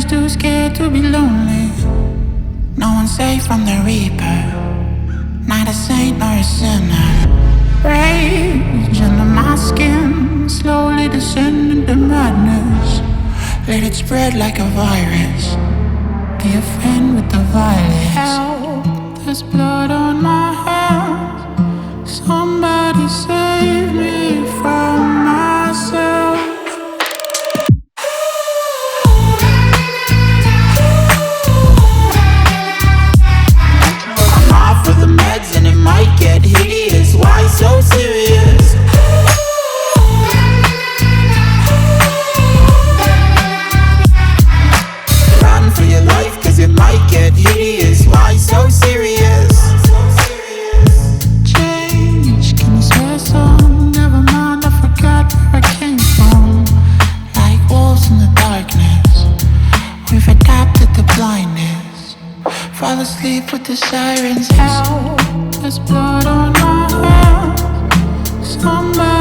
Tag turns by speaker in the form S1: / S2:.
S1: is too scared to be lonely. No one's safe from the reaper, not a saint nor a sinner. Rage under my skin, slowly descending to madness. Let it spread like a virus, be a friend with the violence. Help, there's blood on my hands. Somebody save me from myself. I'm off of the meds and it might get hideous. Why so serious? Run for your life cause it might get hideous. Why so serious? Change, can you swear some? Never mind, I forgot where I came from. Like wolves in the darkness, we've adapted to blindness. Fall asleep with the sirens out. There's blood on my hands. Somebody